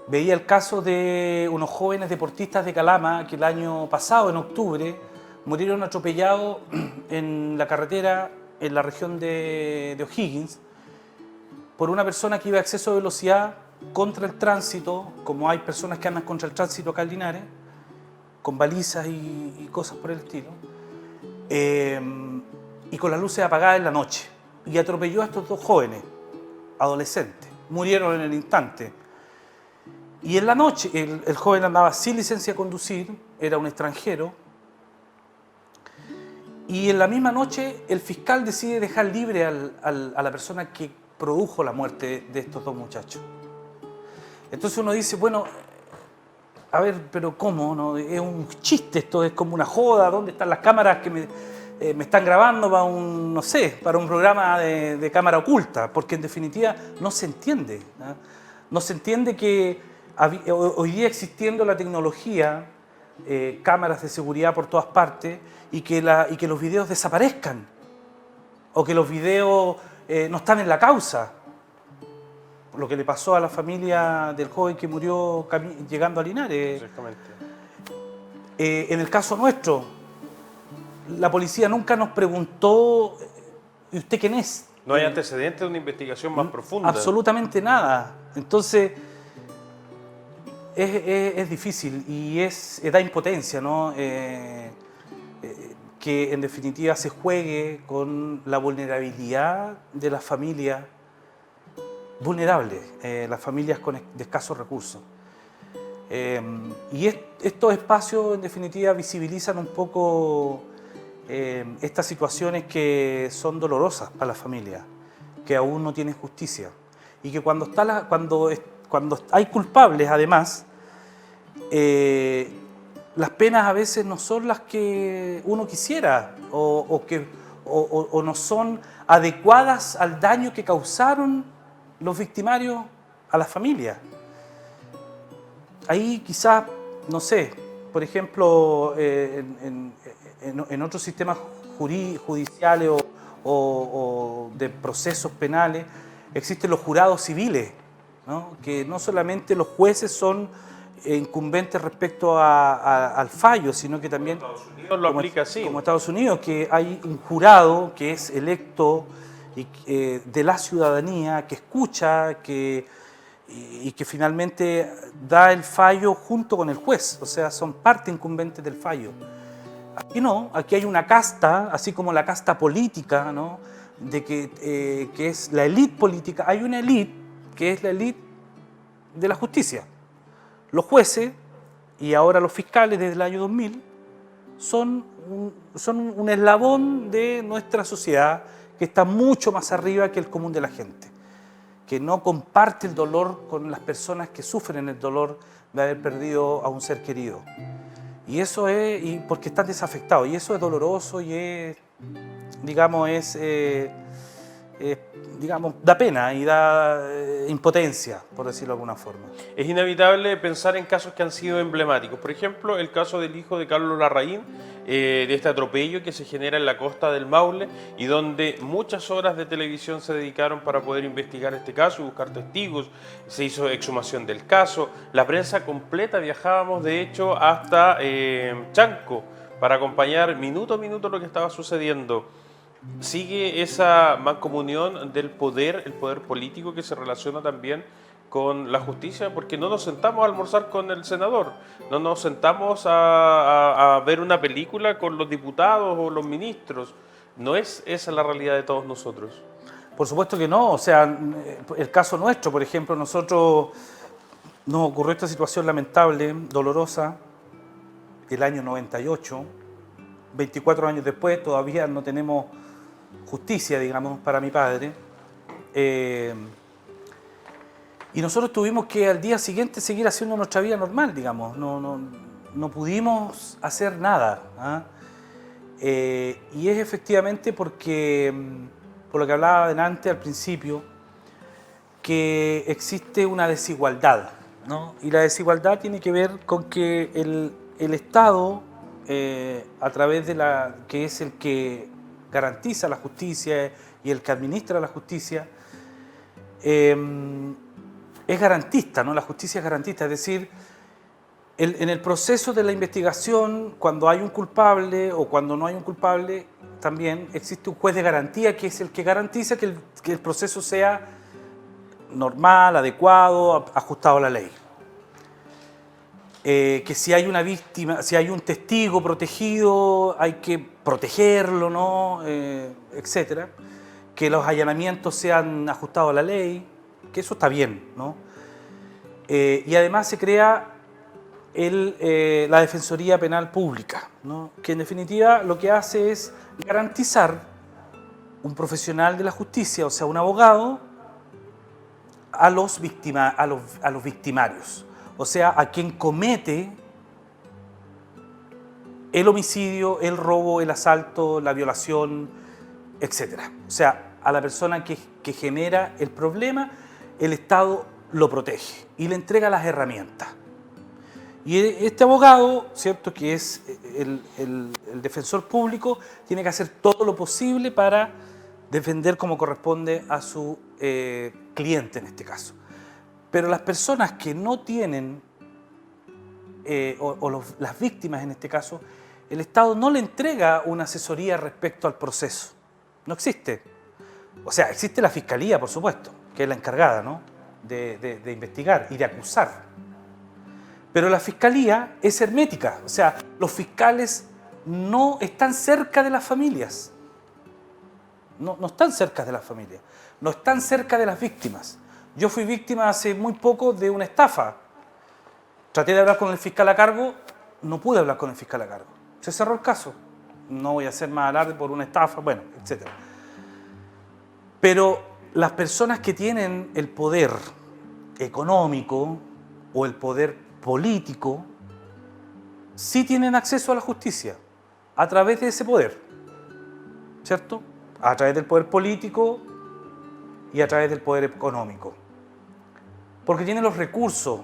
Veía el caso de unos jóvenes deportistas de Calama que el año pasado, en octubre, murieron atropellados en la carretera en la región de O'Higgins, por una persona que iba a exceso de velocidad contra el tránsito, como hay personas que andan contra el tránsito acá en Linares, con balizas y cosas por el estilo, y con las luces apagadas en la noche, y atropelló a estos dos jóvenes, adolescentes, murieron en el instante. Y en la noche, el joven andaba sin licencia de conducir, era un extranjero, y en la misma noche el fiscal decide dejar libre a la persona que produjo la muerte de estos dos muchachos. Entonces uno dice, bueno, a ver, pero ¿cómo? ¿No? Es un chiste, esto es como una joda, ¿dónde están las cámaras que me están grabando para un, no sé, para un programa de cámara oculta? Porque en definitiva no se entiende, ¿no? No se entiende que hoy día existiendo la tecnología, cámaras de seguridad por todas partes, y que los videos desaparezcan, o que los videos no están en la causa. Lo que le pasó a la familia del joven que murió llegando a Linares. Exactamente. En el caso nuestro, la policía nunca nos preguntó, ¿y usted quién es? No hay antecedentes de una investigación más profunda. Absolutamente nada. Entonces, es difícil y da impotencia, ¿no? Que en definitiva se juegue con la vulnerabilidad de las familias vulnerables, las familias de escasos recursos. Y estos espacios en definitiva visibilizan un poco estas situaciones que son dolorosas para las familias, que aún no tienen justicia y que cuando hay culpables además, las penas a veces no son las que uno quisiera o no son adecuadas al daño que causaron los victimarios a las familias. Ahí quizás, no sé, por ejemplo, en otros sistemas judiciales o de procesos penales existen los jurados civiles, ¿no? Que no solamente los jueces son incumbentes respecto al fallo, sino que también Estados Unidos lo aplica así. como Estados Unidos, que hay un jurado que es electo de la ciudadanía, que escucha y que finalmente da el fallo junto con el juez, o sea, son parte incumbente del fallo. Aquí no, aquí hay una casta, así como la casta política, ¿no? Que es la élite política, hay una élite que es la élite de la justicia. Los jueces y ahora los fiscales desde el año 2000 son un eslabón de nuestra sociedad que está mucho más arriba que el común de la gente, que no comparte el dolor con las personas que sufren el dolor de haber perdido a un ser querido. Y eso es, y porque están desafectados, y eso es doloroso y es, digamos, digamos, da pena y da impotencia, por decirlo de alguna forma. Es inevitable pensar en casos que han sido emblemáticos. Por ejemplo, el caso del hijo de Carlos Larraín, de este atropello que se genera en la costa del Maule y donde muchas horas de televisión se dedicaron para poder investigar este caso y buscar testigos. Se hizo exhumación del caso. La prensa completa viajábamos, de hecho, hasta Chanco para acompañar minuto a minuto lo que estaba sucediendo. Sigue esa mancomunión del poder, el poder político que se relaciona también con la justicia, porque no nos sentamos a almorzar con el senador, no nos sentamos a ver una película con los diputados o los ministros. No es esa la realidad de todos nosotros. Por supuesto que no, o sea, el caso nuestro, por ejemplo, nosotros nos ocurrió esta situación lamentable, dolorosa, el año 98, 24 años después, todavía no tenemos justicia, digamos, para mi padre. Y nosotros tuvimos que al día siguiente seguir haciendo nuestra vida normal, digamos. No pudimos hacer nada. ¿Ah? Y es efectivamente porque, por lo que hablaba delante al principio, que existe una desigualdad, ¿no? Y la desigualdad tiene que ver con que el Estado, a través de que es el que garantiza la justicia y el que administra la justicia, es garantista, ¿no? La justicia es garantista, es decir, en el proceso de la investigación, cuando hay un culpable o cuando no hay un culpable, también existe un juez de garantía que es el que garantiza que el proceso sea normal, adecuado, ajustado a la ley. Que si hay una víctima, si hay un testigo protegido, hay que protegerlo, ¿no? Etcétera. Que los allanamientos sean ajustados a la ley, que eso está bien, ¿no? Y además se crea la Defensoría Penal Pública, ¿no? Que en definitiva lo que hace es garantizar un profesional de la justicia, o sea, un abogado, a los victimarios, o sea, a quien comete el homicidio, el robo, el asalto, la violación, etcétera. O sea, a la persona que genera el problema, el Estado lo protege y le entrega las herramientas. Y este abogado, ¿cierto?, que es el defensor público, tiene que hacer todo lo posible para defender como corresponde a su cliente en este caso. Pero las personas que no tienen, las víctimas en este caso, el Estado no le entrega una asesoría respecto al proceso. No existe. O sea, existe la Fiscalía, por supuesto, que es la encargada, ¿no?, de investigar y de acusar. Pero la Fiscalía es hermética. O sea, los fiscales no están cerca de las familias. No están cerca de las familias. No están cerca de las víctimas. Yo fui víctima hace muy poco de una estafa. Traté de hablar con el fiscal a cargo, no pude hablar con el fiscal a cargo. Se cerró el caso. No voy a hacer más alarde por una estafa, bueno, etc. Pero las personas que tienen el poder económico o el poder político sí tienen acceso a la justicia a través de ese poder, ¿cierto? A través del poder político y a través del poder económico. Porque tienen los recursos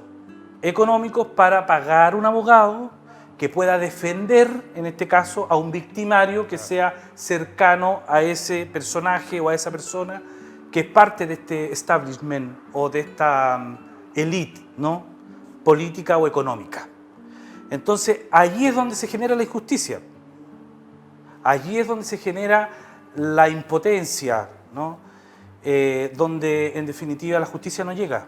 económicos para pagar un abogado que pueda defender, en este caso, a un victimario que sea cercano a ese personaje o a esa persona que es parte de este establishment o de esta elite, ¿no?, política o económica. Entonces, allí es donde se genera la injusticia. Allí es donde se genera la impotencia, ¿no? Donde, en definitiva, la justicia no llega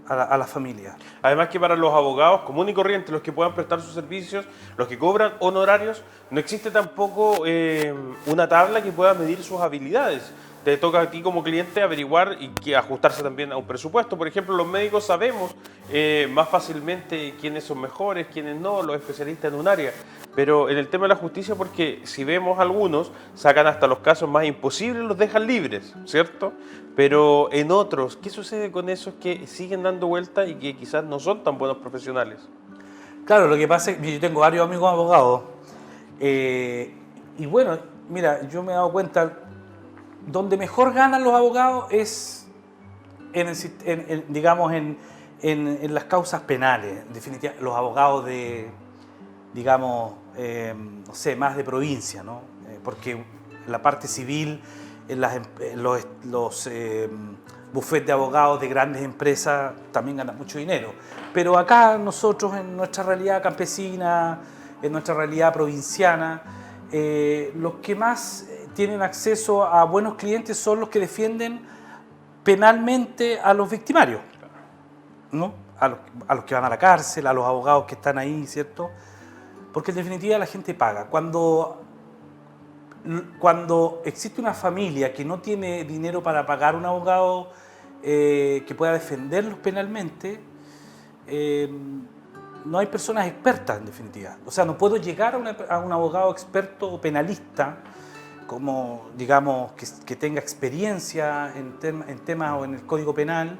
a la familia. Además que para los abogados comunes y corrientes, los que puedan prestar sus servicios, los que cobran honorarios, no existe tampoco una tabla que pueda medir sus habilidades. te toca a ti como cliente averiguar y que ajustarse también a un presupuesto. Por ejemplo, los médicos sabemos más fácilmente quiénes son mejores, quiénes no, los especialistas en un área. Pero en el tema de la justicia, porque si vemos algunos, sacan hasta los casos más imposibles, los dejan libres, ¿cierto? Pero en otros, ¿qué sucede con esos que siguen dando vueltas y que quizás no son tan buenos profesionales? Claro, lo que pasa es que yo tengo varios amigos abogados y bueno, mira, yo me he dado cuenta, donde mejor ganan los abogados es digamos, en las causas penales. En definitiva, los abogados de, digamos, no sé, más de provincia, ¿no? Porque en la parte civil, en los bufetes de abogados de grandes empresas también ganan mucho dinero. Pero acá nosotros, en nuestra realidad campesina, en nuestra realidad provinciana, los que más tienen acceso a buenos clientes son los que defienden penalmente a los victimarios, ¿no? A los que van a la cárcel, a los abogados que están ahí, ¿cierto? Porque en definitiva la gente paga. Cuando existe una familia que no tiene dinero para pagar un abogado que pueda defenderlos penalmente, no hay personas expertas en definitiva. O sea, no puedo llegar a un abogado experto o penalista, como digamos que tenga experiencia en temas o en el Código Penal,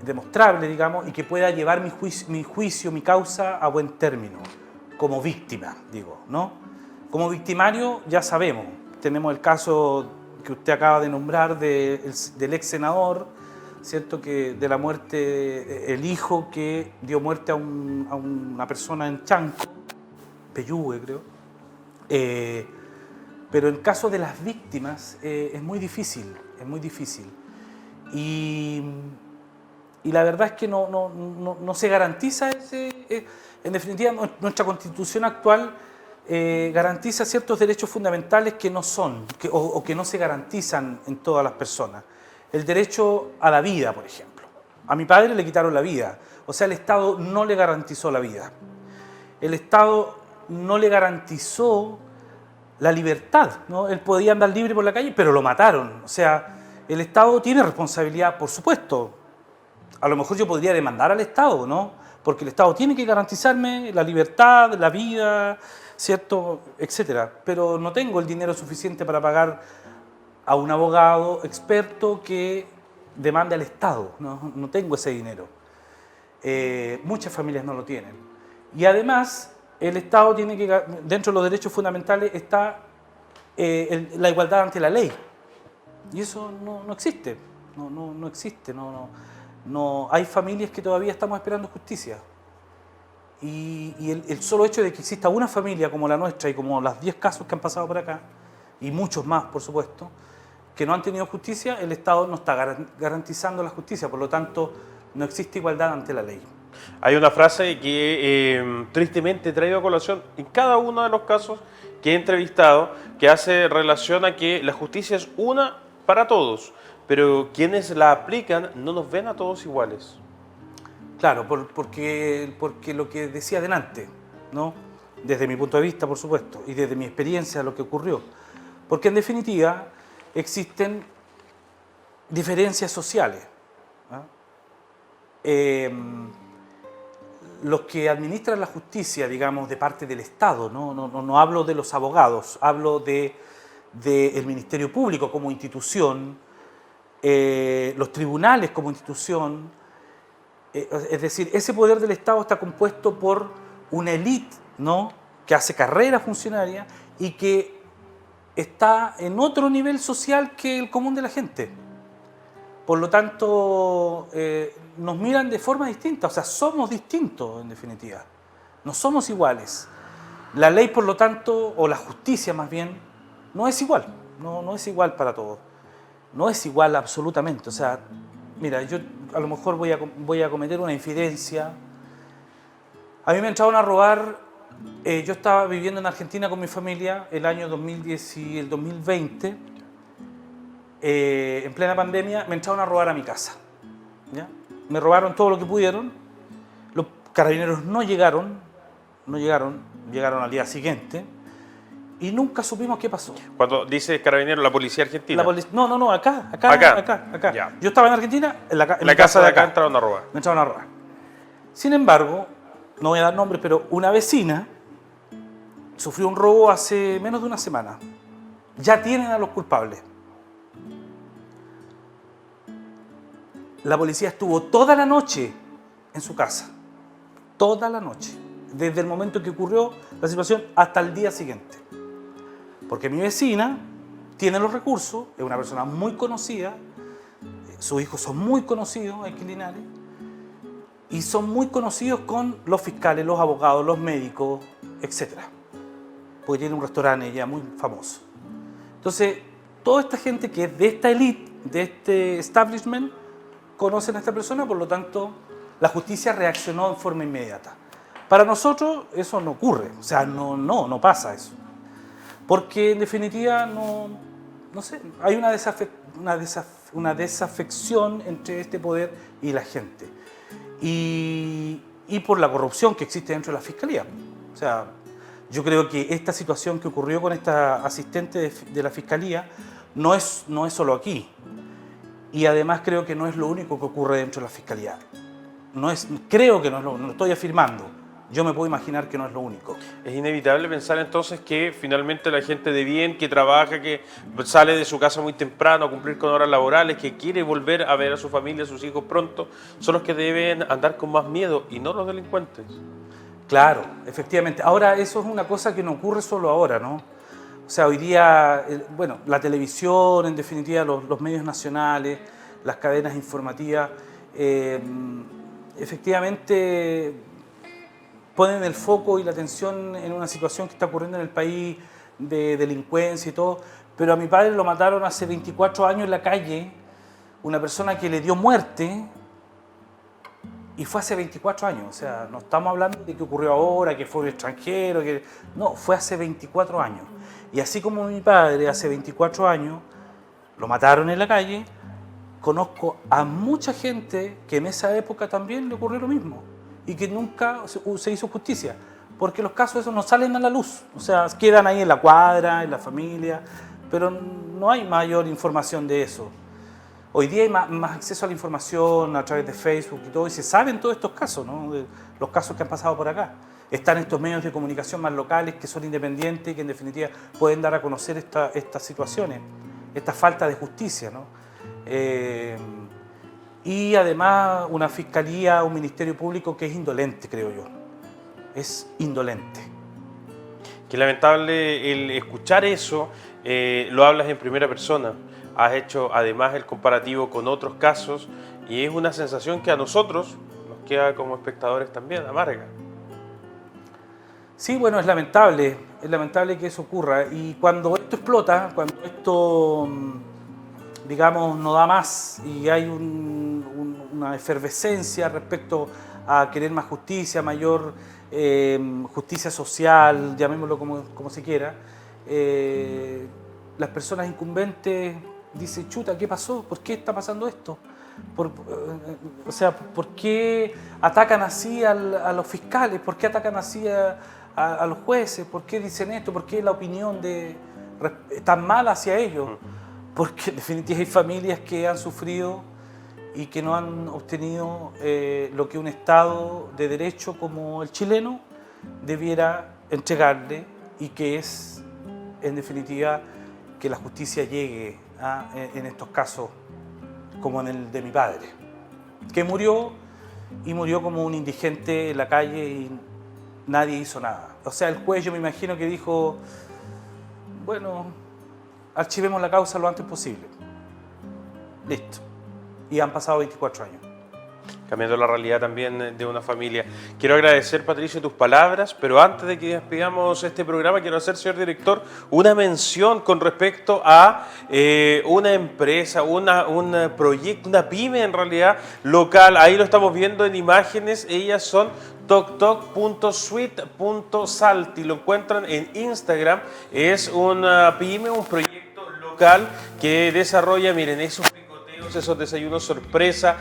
demostrable, digamos, y que pueda llevar mi juicio, mi causa a buen término, como víctima, digo, ¿no? Como victimario ya sabemos, tenemos el caso que usted acaba de nombrar del ex senador, ¿cierto? Que de la muerte, el hijo que dio muerte a una persona en Chanco, Peyúgue creo. Pero en el caso de las víctimas es muy difícil, es muy difícil. Y la verdad es que no se garantiza en definitiva, nuestra Constitución actual garantiza ciertos derechos fundamentales que no son, o que no se garantizan en todas las personas. El derecho a la vida, por ejemplo. A mi padre le quitaron la vida, o sea, el Estado no le garantizó la vida. El Estado no le garantizó la libertad, ¿no? Él podía andar libre por la calle, pero lo mataron. O sea, el Estado tiene responsabilidad, por supuesto. A lo mejor yo podría demandar al Estado, ¿no? Porque el Estado tiene que garantizarme la libertad, la vida, ¿cierto? Etcétera. Pero no tengo el dinero suficiente para pagar a un abogado experto que demande al Estado. No tengo ese dinero. Muchas familias no lo tienen. Y además, el Estado tiene que, dentro de los derechos fundamentales está la igualdad ante la ley. Y eso no existe. No existe. Hay familias que todavía estamos esperando justicia. Y el solo hecho de que exista una familia como la nuestra y como los 10 casos que han pasado por acá, y muchos más, por supuesto, que no han tenido justicia, el Estado no está garantizando la justicia, por lo tanto, no existe igualdad ante la ley. Hay una frase que tristemente he traído a colación en cada uno de los casos que he entrevistado, que hace relación a que la justicia es una para todos, pero quienes la aplican no nos ven a todos iguales. Claro, porque lo que decía delante, ¿no? Desde mi punto de vista, por supuesto, y desde mi experiencia, lo que ocurrió. Porque en definitiva existen diferencias sociales, ¿no? Los que administran la justicia, digamos, de parte del Estado, no hablo de los abogados, hablo del Ministerio Público como institución, los tribunales como institución, es decir, ese poder del Estado está compuesto por una élite, ¿no? Que hace carrera funcionaria y que está en otro nivel social que el común de la gente. Por lo tanto, nos miran de forma distinta, o sea, somos distintos en definitiva, no somos iguales. La ley, por lo tanto, o la justicia más bien, no es igual, no es igual para todos, no es igual absolutamente. O sea, mira, yo a lo mejor voy a cometer una infidencia. A mí me entraron a robar, yo estaba viviendo en Argentina con mi familia el año 2010 y el 2020, en plena pandemia, me entraron a robar a mi casa, ¿ya? Me robaron todo lo que pudieron, los carabineros no llegaron al día siguiente, y nunca supimos qué pasó. Cuando dice carabinero, la policía argentina. No, acá. Ya. Yo estaba en Argentina, en En mi la casa de acá acá. entraron a robar. Me entraron a robar. Sin embargo, no voy a dar nombres, pero una vecina sufrió un robo hace menos de una semana. Ya tienen a los culpables. La policía estuvo toda la noche en su casa. Toda la noche. Desde el momento que ocurrió la situación hasta el día siguiente. Porque mi vecina tiene los recursos, es una persona muy conocida, sus hijos son muy conocidos aquí en Linares, y son muy conocidos con los fiscales, los abogados, los médicos, etc. Porque tiene un restaurante ella muy famoso. Entonces, toda esta gente que es de esta elite, de este establishment, conocen a esta persona, por lo tanto, la justicia reaccionó en forma inmediata. Para nosotros eso no ocurre, o sea, no pasa eso. Porque en definitiva, no sé, hay una desafección entre este poder y la gente. Y por la corrupción que existe dentro de la Fiscalía. O sea, yo creo que esta situación que ocurrió con esta asistente de la Fiscalía no es solo aquí. Y además creo que no es lo único que ocurre dentro de la Fiscalía. Creo que no lo estoy afirmando. Yo me puedo imaginar que no es lo único. Es inevitable pensar entonces que finalmente la gente de bien, que trabaja, que sale de su casa muy temprano a cumplir con horas laborales, que quiere volver a ver a su familia, a sus hijos pronto, son los que deben andar con más miedo y no los delincuentes. Claro, efectivamente. Ahora, eso es una cosa que no ocurre solo ahora, ¿no? O sea, hoy día, bueno, la televisión, en definitiva, los medios nacionales, las cadenas informativas, efectivamente ponen el foco y la atención en una situación que está ocurriendo en el país de delincuencia y todo, pero a mi padre lo mataron hace 24 años en la calle, una persona que le dio muerte, y fue hace 24 años, o sea, no estamos hablando de que ocurrió ahora, que fue un extranjero, no, fue hace 24 años. Y así como mi padre hace 24 años lo mataron en la calle, conozco a mucha gente que en esa época también le ocurrió lo mismo y que nunca se hizo justicia, porque los casos esos no salen a la luz, o sea, quedan ahí en la cuadra, en la familia, pero no hay mayor información de eso. Hoy día hay más acceso a la información a través de Facebook y todo, y se saben todos estos casos, ¿no? Los casos que han pasado por acá. Están estos medios de comunicación más locales que son independientes y que en definitiva pueden dar a conocer estas situaciones, esta falta de justicia, ¿no? Y además una fiscalía, un ministerio público que es indolente, creo yo. Es indolente. Qué lamentable el escuchar eso, lo hablas en primera persona. Has hecho además el comparativo con otros casos y es una sensación que a nosotros nos queda como espectadores también amarga. Sí, bueno, es lamentable que eso ocurra y cuando esto explota, cuando esto, digamos, no da más y hay una efervescencia respecto a querer más justicia, mayor justicia social, llamémoslo como se quiera, las personas incumbentes dicen, chuta, ¿qué pasó? ¿Por qué está pasando esto? O sea, ¿por qué atacan así a los fiscales? ¿Por qué atacan así a los jueces? ¿Por qué dicen esto? ¿Por qué la opinión tan mala hacia ellos? Porque en definitiva hay familias que han sufrido y que no han obtenido lo que un Estado de derecho como el chileno debiera entregarle y que es, en definitiva, que la justicia llegue en estos casos como en el de mi padre, que murió como un indigente en la calle y nadie hizo nada. O sea, el juez, yo me imagino que dijo, bueno, archivemos la causa lo antes posible. Listo. Y han pasado 24 años. Cambiando la realidad también de una familia. Quiero agradecer, Patricio, tus palabras, pero antes de que despidamos este programa, quiero hacer, señor director, una mención con respecto a una empresa, un proyecto, una pyme en realidad local. Ahí lo estamos viendo en imágenes. Ellas son toktok.sweet.salty. Lo encuentran en Instagram. Es una pyme, un proyecto local que desarrolla, miren, esos picoteos noche, esos desayunos sorpresa,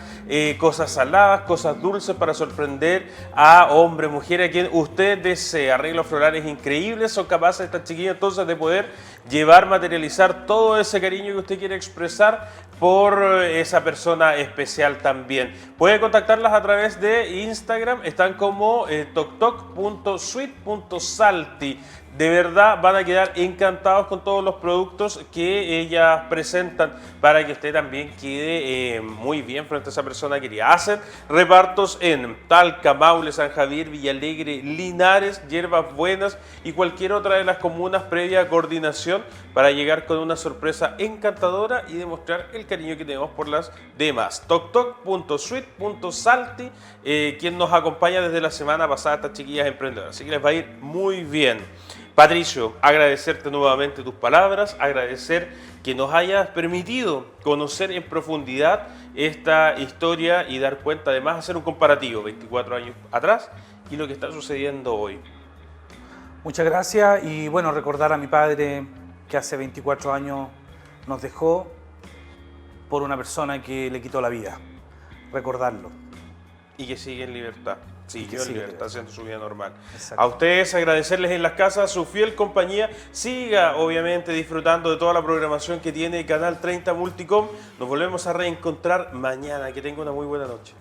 cosas saladas, cosas dulces para sorprender a hombre, mujer, a quien usted desee. Arreglos florales increíbles, son capaces estas chiquillas entonces de poder llevar, materializar todo ese cariño que usted quiere expresar por esa persona especial también. Puede contactarlas a través de Instagram, están como toktok.sweet.salty. De verdad van a quedar encantados con todos los productos que ellas presentan para que usted también quede muy bien frente a esa persona querida. Hacen repartos en Talca, Maule, San Javier, Villalegre, Linares, Hierbas Buenas y cualquier otra de las comunas previa coordinación para llegar con una sorpresa encantadora y demostrar el cariño que tenemos por las demás. toktok.sweet.salty, quien nos acompaña desde la semana pasada, estas chiquillas emprendedoras. Así que les va a ir muy bien. Patricio, agradecerte nuevamente tus palabras, agradecer que nos hayas permitido conocer en profundidad esta historia y dar cuenta, además, hacer un comparativo 24 años atrás y lo que está sucediendo hoy. Muchas gracias y bueno, recordar a mi padre que hace 24 años nos dejó por una persona que le quitó la vida. Recordarlo. Y que sigue en libertad. Siguió en sigue libertad haciendo su vida normal. Exacto. A ustedes agradecerles en las casas su fiel compañía. Siga obviamente disfrutando de toda la programación que tiene Canal 30 Multicom. Nos volvemos a reencontrar mañana. Que tenga una muy buena noche.